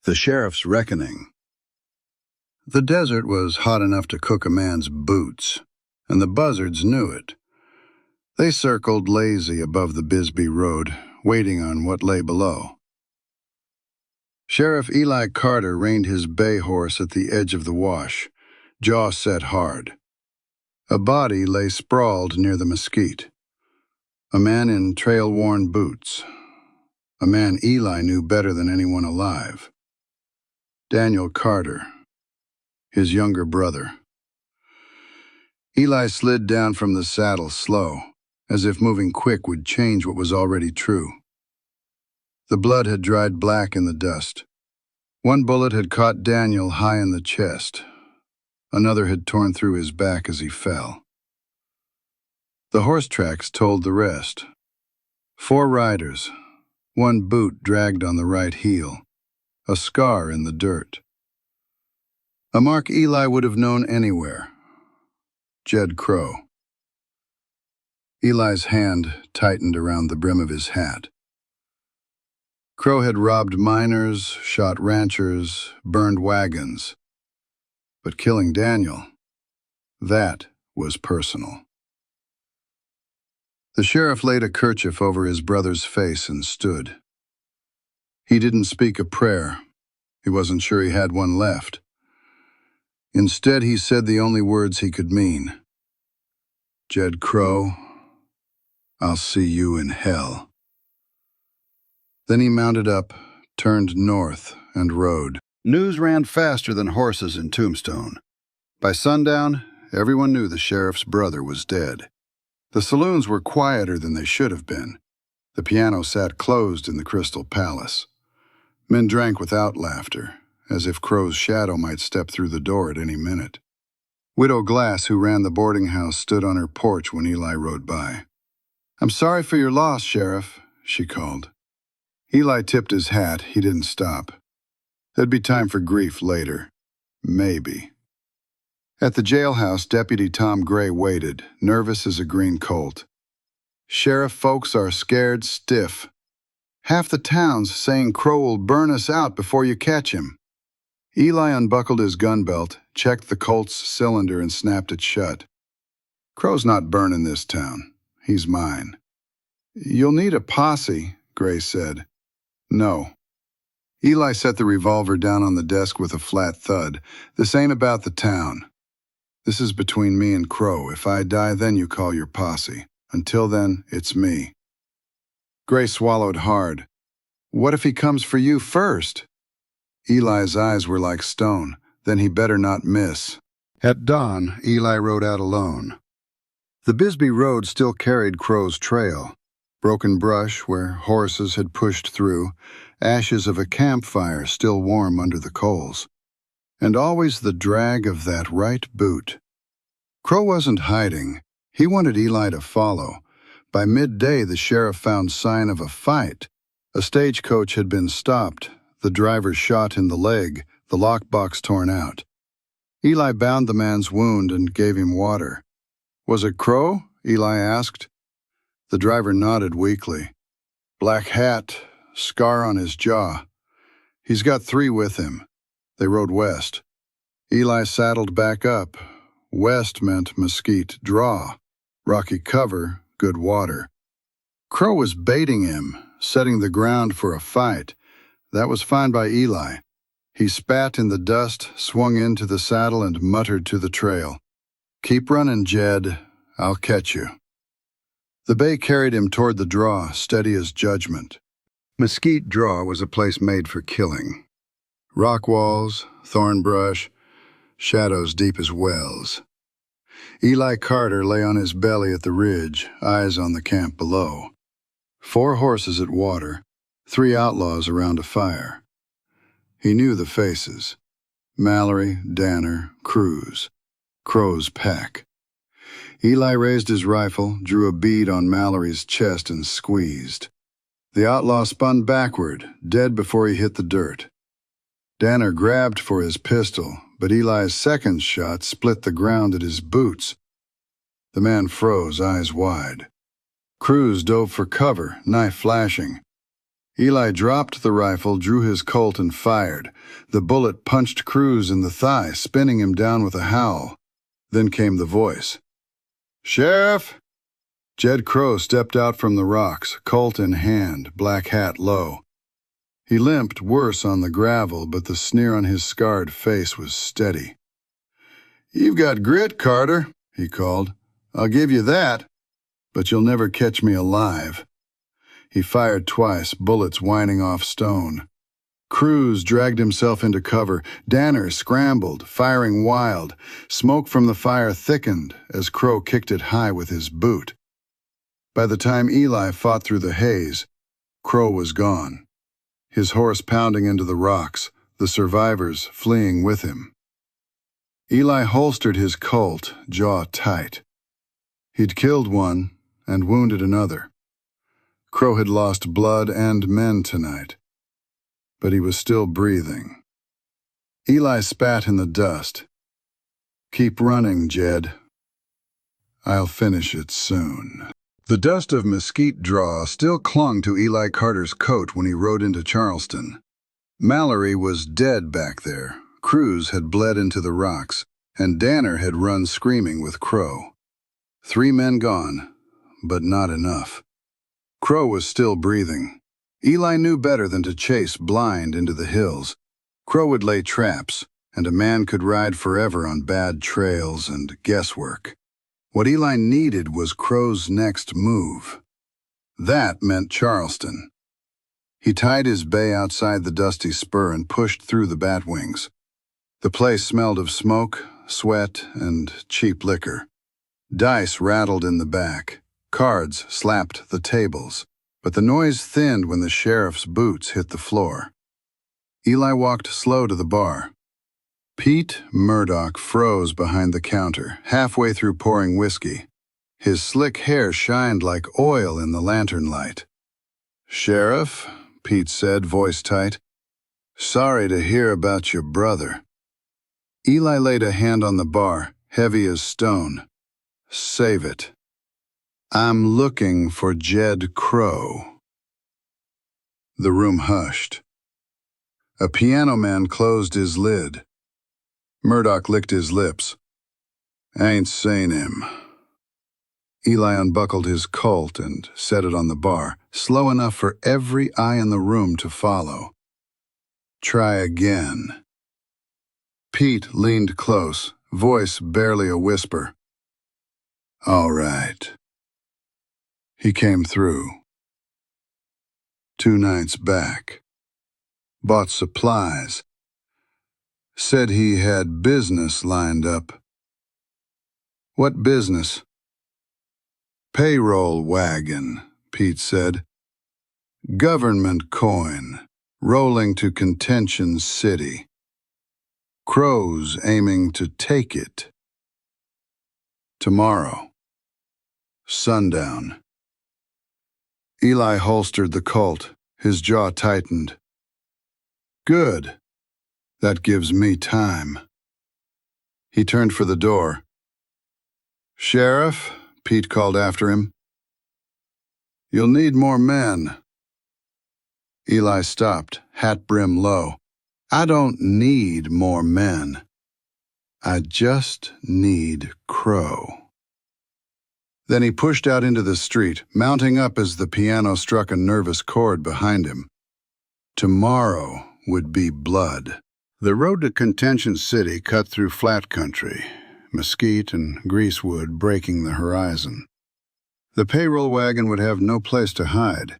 The Sheriff's Reckoning. The desert was hot enough to cook a man's boots, and the buzzards knew it. They circled lazy above the Bisbee Road, waiting on what lay below. Sheriff Eli Carter reined his bay horse at the edge of the wash, jaw set hard. A body lay sprawled near the mesquite. A man in trail-worn boots. A man Eli knew better than anyone alive. Daniel Carter, his younger brother. Eli slid down from the saddle slow, as if moving quick would change what was already true. The blood had dried black in the dust. One bullet had caught Daniel high in the chest. Another had torn through his back as he fell. The horse tracks told the rest. 4 riders, 1 boot dragged on the right heel, a scar in the dirt. A mark Eli would have known anywhere. Jed Crowe. Eli's hand tightened around the brim of his hat. Crowe had robbed miners, shot ranchers, burned wagons. But killing Daniel, that was personal. The sheriff laid a kerchief over his brother's face and stood. He didn't speak a prayer. He wasn't sure he had one left. Instead, he said the only words he could mean. Jed Crowe, I'll see you in hell. Then he mounted up, turned north, and rode. News ran faster than horses in Tombstone. By sundown, everyone knew the sheriff's brother was dead. The saloons were quieter than they should have been. The piano sat closed in the Crystal Palace. Men drank without laughter, as if Crowe's shadow might step through the door at any minute. Widow Glass, who ran the boarding house, stood on her porch when Eli rode by. "I'm sorry for your loss, Sheriff," she called. Eli tipped his hat. He didn't stop. There'd be time for grief later. Maybe. At the jailhouse, Deputy Tom Gray waited, nervous as a green colt. "Sheriff folks are scared stiff. Half the town's saying Crowe will burn us out before you catch him." Eli unbuckled his gun belt, checked the Colt's cylinder, and snapped it shut. "Crowe's not burning this town. He's mine." "You'll need a posse," Gray said. "No." Eli set the revolver down on the desk with a flat thud. "This ain't about the town. This is between me and Crowe. If I die, then you call your posse. Until then, it's me." Gray swallowed hard. "What if he comes for you first?" Eli's eyes were like stone. Then he better not miss. At dawn, Eli rode out alone. The Bisbee Road still carried Crowe's trail. Broken brush where horses had pushed through, ashes of a campfire still warm under the coals. And always the drag of that right boot. Crowe wasn't hiding. He wanted Eli to follow. By midday, the sheriff found sign of a fight. A stagecoach had been stopped, the driver shot in the leg, the lockbox torn out. Eli bound the man's wound and gave him water. "Was it Crowe?" Eli asked. The driver nodded weakly. "Black hat, scar on his jaw. He's got 3 with him." They rode west. Eli saddled back up. West meant mesquite draw, rocky cover, good water. Crowe was baiting him, setting the ground for a fight. That was fine by Eli. He spat in the dust, swung into the saddle, and muttered to the trail, "Keep running, Jed. I'll catch you." The bay carried him toward the draw, steady as judgment. Mesquite Draw was a place made for killing. Rock walls, thorn brush, shadows deep as wells. Eli Carter lay on his belly at the ridge, eyes on the camp below. 4 horses at water, 3 outlaws around a fire. He knew the faces. Mallory, Danner, Cruz. Crowe's pack. Eli raised his rifle, drew a bead on Mallory's chest, and squeezed. The outlaw spun backward, dead before he hit the dirt. Danner grabbed for his pistol, but Eli's second shot split the ground at his boots. The man froze, eyes wide. Cruz dove for cover, knife flashing. Eli dropped the rifle, drew his Colt, and fired. The bullet punched Cruz in the thigh, spinning him down with a howl. Then came the voice. "Sheriff!" Jed Crowe stepped out from the rocks, Colt in hand, black hat low. He limped worse on the gravel, but the sneer on his scarred face was steady. "You've got grit, Carter," he called. "I'll give you that, but you'll never catch me alive." He fired twice, bullets whining off stone. Cruz dragged himself into cover. Danner scrambled, firing wild. Smoke from the fire thickened as Crowe kicked it high with his boot. By the time Eli fought through the haze, Crowe was gone, his horse pounding into the rocks, the survivors fleeing with him. Eli holstered his Colt, jaw tight. He'd killed one and wounded another. Crowe had lost blood and men tonight, but he was still breathing. Eli spat in the dust. "Keep running, Jed. I'll finish it soon." The dust of mesquite draw still clung to Eli Carter's coat when he rode into Charleston. Mallory was dead back there. Cruz had bled into the rocks, and Danner had run screaming with Crowe. 3 men gone, but not enough. Crowe was still breathing. Eli knew better than to chase blind into the hills. Crowe would lay traps, and a man could ride forever on bad trails and guesswork. What Eli needed was Crowe's next move. That meant Charleston. He tied his bay outside the dusty spur and pushed through the batwings. The place smelled of smoke, sweat, and cheap liquor. Dice rattled in the back. Cards slapped the tables, but the noise thinned when the sheriff's boots hit the floor. Eli walked slow to the bar. Pete Murdoch froze behind the counter, halfway through pouring whiskey. His slick hair shined like oil in the lantern light. "Sheriff," Pete said, voice tight, "sorry to hear about your brother." Eli laid a hand on the bar, heavy as stone. "Save it. I'm looking for Jed Crowe." The room hushed. A piano man closed his lid. Murdoch licked his lips. "Ain't seen him." Eli unbuckled his Colt and set it on the bar, slow enough for every eye in the room to follow. "Try again." Pete leaned close, voice barely a whisper. "All right." He came through. 2 nights back. Bought supplies. Said he had business lined up. "What business?" "Payroll wagon," Pete said. "Government coin, rolling to Contention City. Crowe's aiming to take it. Tomorrow. Sundown." Eli holstered the Colt, his jaw tightened. "Good. That gives me time." He turned for the door. "Sheriff," Pete called after him. "You'll need more men." Eli stopped, hat brim low. "I don't need more men. I just need Crowe." Then he pushed out into the street, mounting up as the piano struck a nervous chord behind him. Tomorrow would be blood. The road to Contention City cut through flat country, mesquite and greasewood breaking the horizon. The payroll wagon would have no place to hide,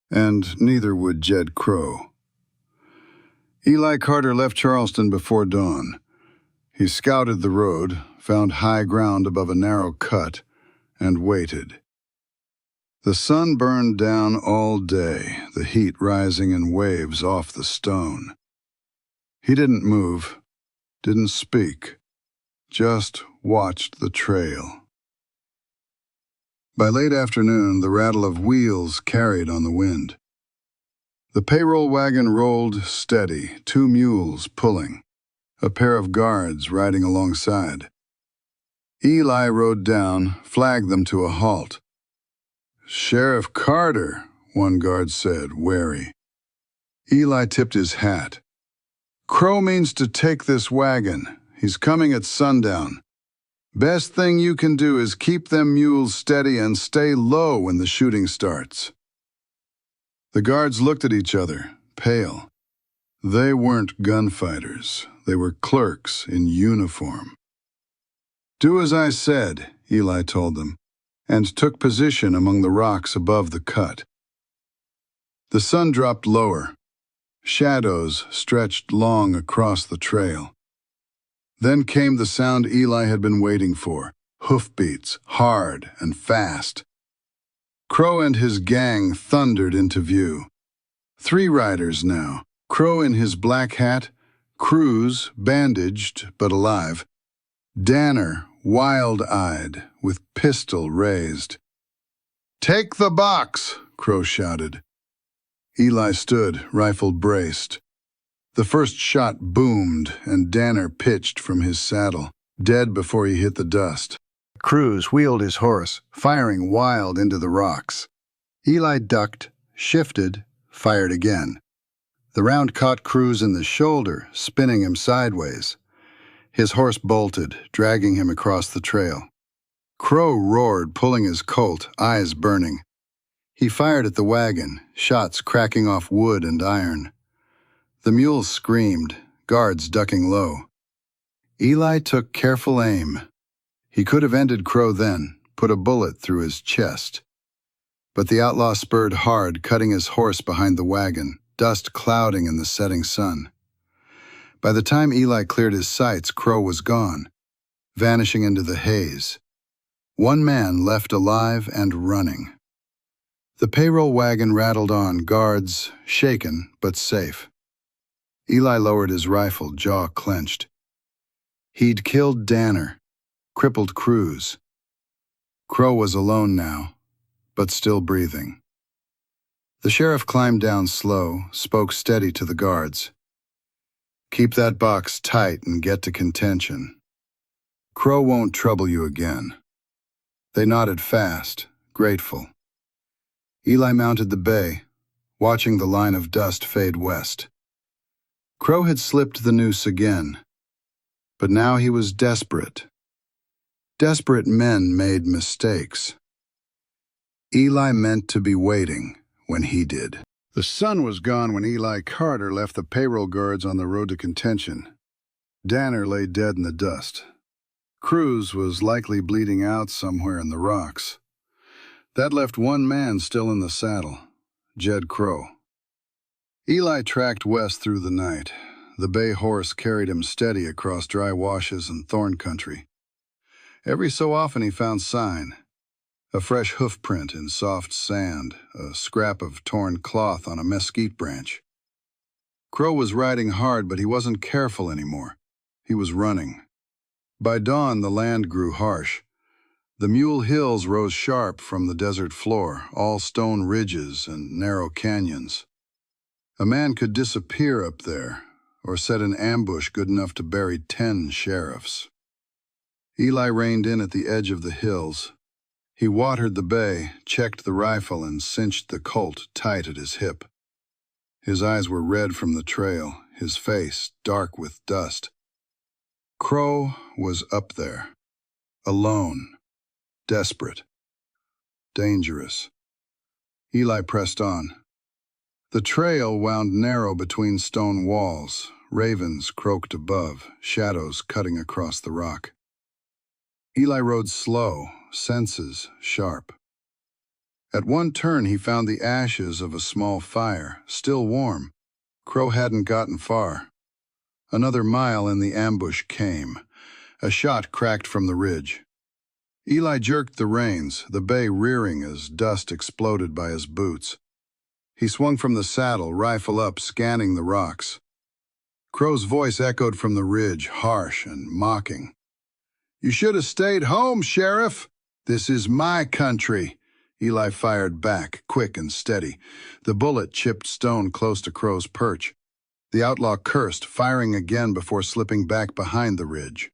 and neither would Jed Crowe. Eli Carter left Charleston before dawn. He scouted the road, found high ground above a narrow cut, and waited. The sun burned down all day, the heat rising in waves off the stone. He didn't move, didn't speak, just watched the trail. By late afternoon, the rattle of wheels carried on the wind. The payroll wagon rolled steady, 2 mules pulling, a pair of guards riding alongside. Eli rode down, flagged them to a halt. "Sheriff Carter," one guard said, wary. Eli tipped his hat. "Crowe means to take this wagon. He's coming at sundown. Best thing you can do is keep them mules steady and stay low when the shooting starts." The guards looked at each other, pale. They weren't gunfighters. They were clerks in uniform. "Do as I said," Eli told them, and took position among the rocks above the cut. The sun dropped lower. Shadows stretched long across the trail. Then came the sound Eli had been waiting for, hoofbeats, hard and fast. Crowe and his gang thundered into view. 3 riders now, Crowe in his black hat, Cruz, bandaged but alive, Danner, wild-eyed, with pistol raised. "Take the box!" Crowe shouted. Eli stood, rifle braced. The first shot boomed, and Danner pitched from his saddle, dead before he hit the dust. Cruz wheeled his horse, firing wild into the rocks. Eli ducked, shifted, fired again. The round caught Cruz in the shoulder, spinning him sideways. His horse bolted, dragging him across the trail. Crowe roared, pulling his Colt, eyes burning. He fired at the wagon, shots cracking off wood and iron. The mules screamed, guards ducking low. Eli took careful aim. He could have ended Crowe then, put a bullet through his chest. But the outlaw spurred hard, cutting his horse behind the wagon, dust clouding in the setting sun. By the time Eli cleared his sights, Crowe was gone, vanishing into the haze. 1 man left alive and running. The payroll wagon rattled on, guards shaken but safe. Eli lowered his rifle, jaw clenched. He'd killed Danner, crippled Cruz. Crowe was alone now, but still breathing. The sheriff climbed down slow, spoke steady to the guards. "Keep that box tight and get to contention. Crowe won't trouble you again." They nodded fast, grateful. Eli mounted the bay, watching the line of dust fade west. Crowe had slipped the noose again, but now he was desperate. Desperate men made mistakes. Eli meant to be waiting when he did. The sun was gone when Eli Carter left the payroll guards on the road to contention. Danner lay dead in the dust. Cruz was likely bleeding out somewhere in the rocks. That left 1 man still in the saddle, Jed Crowe. Eli tracked west through the night. The bay horse carried him steady across dry washes and thorn country. Every so often he found sign. A fresh hoof print in soft sand, a scrap of torn cloth on a mesquite branch. Crowe was riding hard, but he wasn't careful anymore. He was running. By dawn, the land grew harsh. The Mule Hills rose sharp from the desert floor, all stone ridges and narrow canyons. A man could disappear up there, or set an ambush good enough to bury 10 sheriffs. Eli reined in at the edge of the hills. He watered the bay, checked the rifle, and cinched the Colt tight at his hip. His eyes were red from the trail, his face dark with dust. Crowe was up there, alone, desperate, dangerous. Eli pressed on. The trail wound narrow between stone walls. Ravens croaked above, shadows cutting across the rock. Eli rode slow, senses sharp. At one turn he found the ashes of a small fire, still warm. Crowe hadn't gotten far. Another mile and the ambush came. A shot cracked from the ridge. Eli jerked the reins, the bay rearing as dust exploded by his boots. He swung from the saddle, rifle up, scanning the rocks. Crowe's voice echoed from the ridge, harsh and mocking. "You should have stayed home, Sheriff. This is my country." Eli fired back, quick and steady. The bullet chipped stone close to Crowe's perch. The outlaw cursed, firing again before slipping back behind the ridge.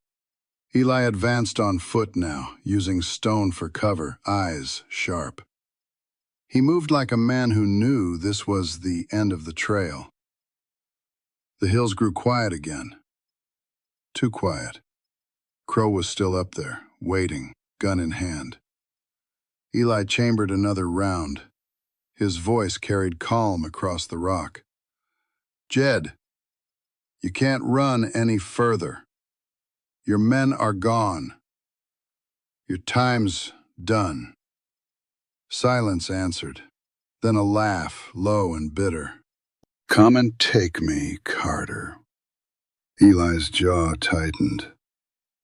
Eli advanced on foot now, using stone for cover, eyes sharp. He moved like a man who knew this was the end of the trail. The hills grew quiet again. Too quiet. Crowe was still up there, waiting, gun in hand. Eli chambered another round. His voice carried calm across the rock. "Jed, you can't run any further. Your men are gone. Your time's done." Silence answered, then a laugh, low and bitter. "Come and take me, Carter." Eli's jaw tightened.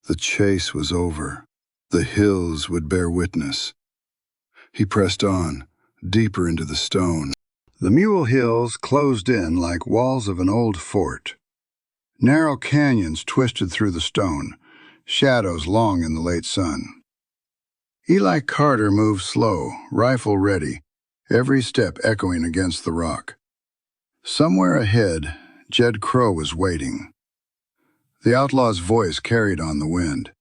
The chase was over. The hills would bear witness. He pressed on, deeper into the stone. The Mule Hills closed in like walls of an old fort. Narrow canyons twisted through the stone, shadows long in the late sun. Eli Carter moved slow, rifle ready, every step echoing against the rock. Somewhere ahead, Jed Crowe was waiting. The outlaw's voice carried on the wind.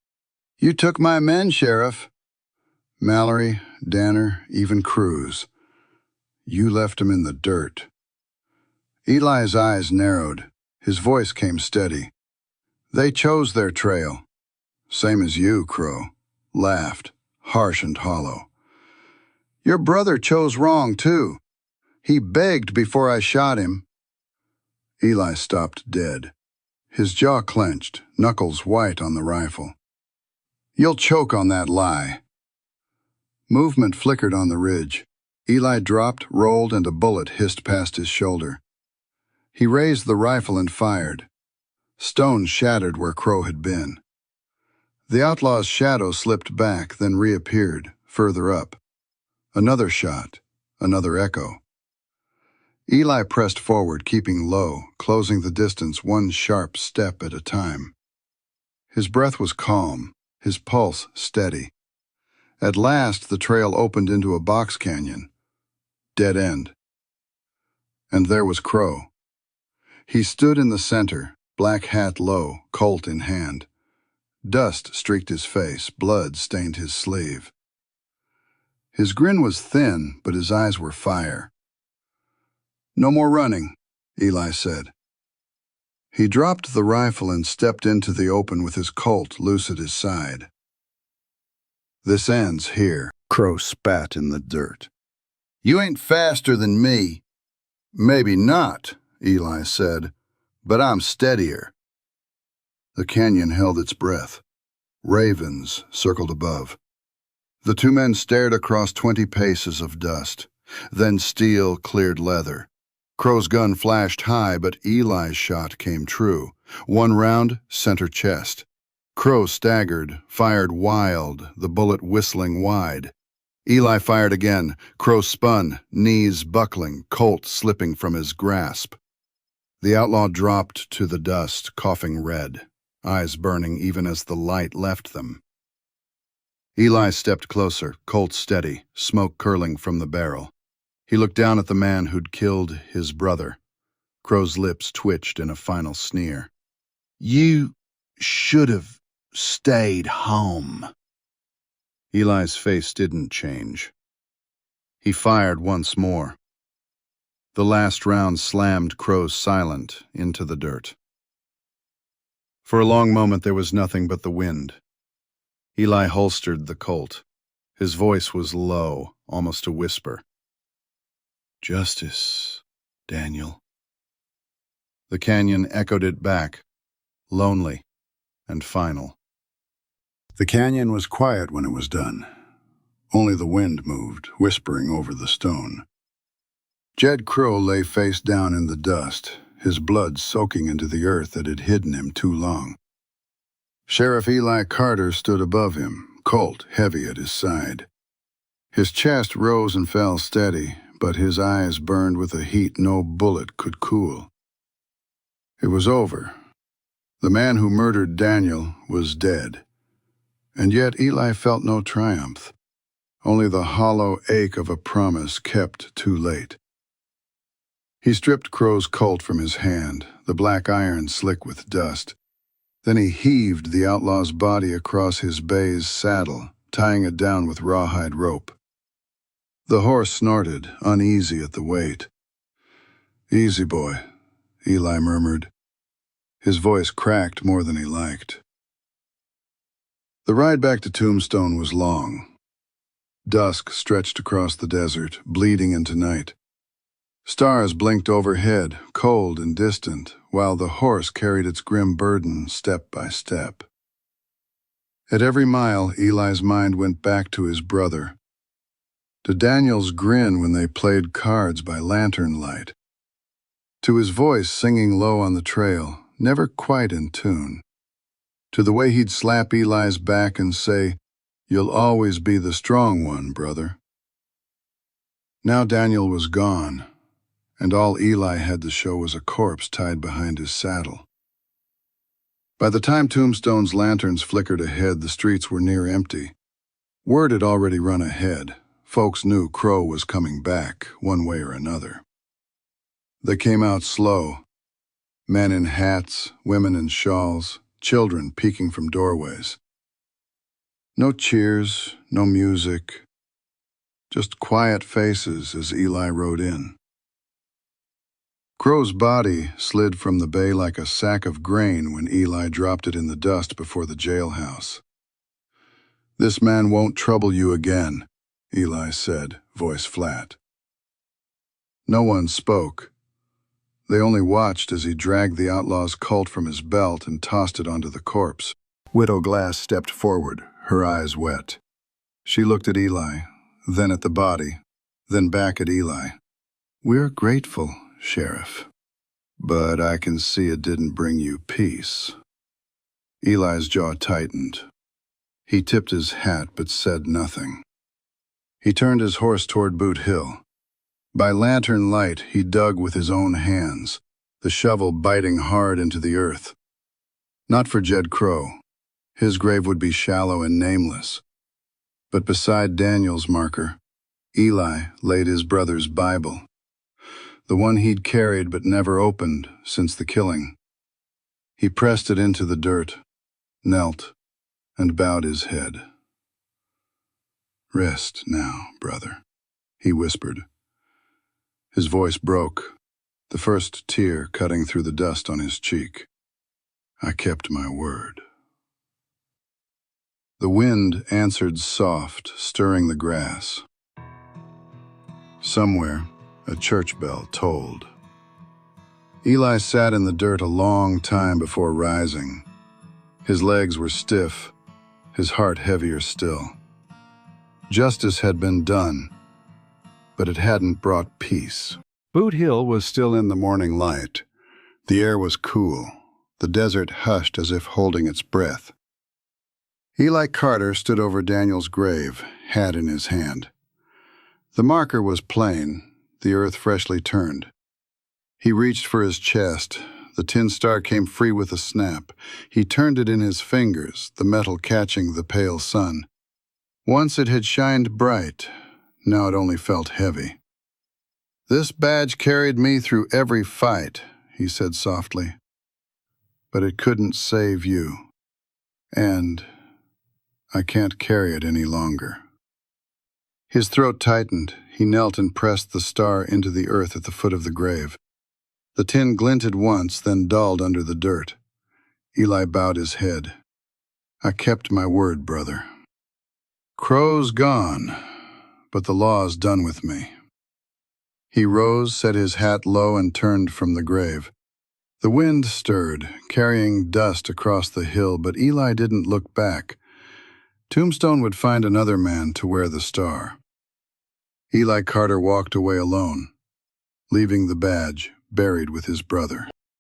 "You took my men, Sheriff." "Mallory, Danner, even Cruz. You left them in the dirt." Eli's eyes narrowed. His voice came steady. "They chose their trail. Same as you, Crowe." Laughed, harsh and hollow. "Your brother chose wrong, too. He begged before I shot him." Eli stopped dead. His jaw clenched, knuckles white on the rifle. "You'll choke on that lie." Movement flickered on the ridge. Eli dropped, rolled, and a bullet hissed past his shoulder. He raised the rifle and fired. Stones shattered where Crowe had been. The outlaw's shadow slipped back, then reappeared, further up. Another shot, another echo. Eli pressed forward, keeping low, closing the distance one sharp step at a time. His breath was calm, his pulse steady. At last, the trail opened into a box canyon. Dead end. And there was Crowe. He stood in the center, black hat low, Colt in hand. Dust streaked his face, blood stained his sleeve. His grin was thin, but his eyes were fire. "No more running," Eli said. He dropped the rifle and stepped into the open with his Colt loose at his side. "This ends here," Crowe spat in the dirt. "You ain't faster than me." "Maybe not," Eli said, "but I'm steadier." The canyon held its breath. Ravens circled above. The two men stared across 20 paces of dust. Then steel cleared leather. Crowe's gun flashed high, but Eli's shot came true. One round, center chest. Crowe staggered, fired wild, the bullet whistling wide. Eli fired again. Crowe spun, knees buckling, Colt slipping from his grasp. The outlaw dropped to the dust, coughing red, eyes burning even as the light left them. Eli stepped closer, Colt steady, smoke curling from the barrel. He looked down at the man who'd killed his brother. Crowe's lips twitched in a final sneer. "You should have stayed home." Eli's face didn't change. He fired once more. The last round slammed Crowe silent into the dirt. For a long moment there was nothing but the wind. Eli holstered the Colt. His voice was low, almost a whisper. "Justice, Daniel." The canyon echoed it back, lonely and final. The canyon was quiet when it was done. Only the wind moved, whispering over the stone. Jed Crowe lay face down in the dust, his blood soaking into the earth that had hidden him too long. Sheriff Eli Carter stood above him, Colt heavy at his side. His chest rose and fell steady, but his eyes burned with a heat no bullet could cool. It was over. The man who murdered Daniel was dead. And yet Eli felt no triumph, only the hollow ache of a promise kept too late. He stripped Crowe's Colt from his hand, the black iron slick with dust. Then he heaved the outlaw's body across his bay's saddle, tying it down with rawhide rope. The horse snorted, uneasy at the weight. "Easy, boy," Eli murmured. His voice cracked more than he liked. The ride back to Tombstone was long. Dusk stretched across the desert, bleeding into night. Stars blinked overhead, cold and distant, while the horse carried its grim burden step by step. At every mile, Eli's mind went back to his brother, to Daniel's grin when they played cards by lantern light, to his voice singing low on the trail, never quite in tune, to the way he'd slap Eli's back and say, "You'll always be the strong one, brother." Now Daniel was gone, and all Eli had to show was a corpse tied behind his saddle. By the time Tombstone's lanterns flickered ahead, the streets were near empty. Word had already run ahead. Folks knew Crowe was coming back, one way or another. They came out slow. Men in hats, women in shawls, children peeking from doorways. No cheers, no music, just quiet faces as Eli rode in. Crowe's body slid from the bay like a sack of grain when Eli dropped it in the dust before the jailhouse. "This man won't trouble you again," Eli said, voice flat. No one spoke. They only watched as he dragged the outlaw's Colt from his belt and tossed it onto the corpse. Widow Glass stepped forward, her eyes wet. She looked at Eli, then at the body, then back at Eli. "We're grateful, Sheriff, but I can see it didn't bring you peace." Eli's jaw tightened. He tipped his hat but said nothing. He turned his horse toward Boot Hill. By lantern light, he dug with his own hands, the shovel biting hard into the earth. Not for Jed Crowe. His grave would be shallow and nameless. But beside Daniel's marker, Eli laid his brother's Bible, the one he'd carried but never opened since the killing. He pressed it into the dirt, knelt, and bowed his head. "Rest now, brother," he whispered. His voice broke, the first tear cutting through the dust on his cheek. "I kept my word." The wind answered soft, stirring the grass. Somewhere, a church bell tolled. Eli sat in the dirt a long time before rising. His legs were stiff, his heart heavier still. Justice had been done, but it hadn't brought peace. Boot Hill was still in the morning light. The air was cool, the desert hushed as if holding its breath. Eli Carter stood over Daniel's grave, hat in his hand. The marker was plain, the earth freshly turned. He reached for his chest. The tin star came free with a snap. He turned it in his fingers, the metal catching the pale sun. Once it had shined bright, now it only felt heavy. "This badge carried me through every fight," he said softly. "But it couldn't save you. And I can't carry it any longer." His throat tightened. He knelt and pressed the star into the earth at the foot of the grave. The tin glinted once, then dulled under the dirt. Eli bowed his head. "I kept my word, brother. Crowe's gone, but the law's done with me." He rose, set his hat low, and turned from the grave. The wind stirred, carrying dust across the hill, but Eli didn't look back. Tombstone would find another man to wear the star. Eli Carter walked away alone, leaving the badge buried with his brother.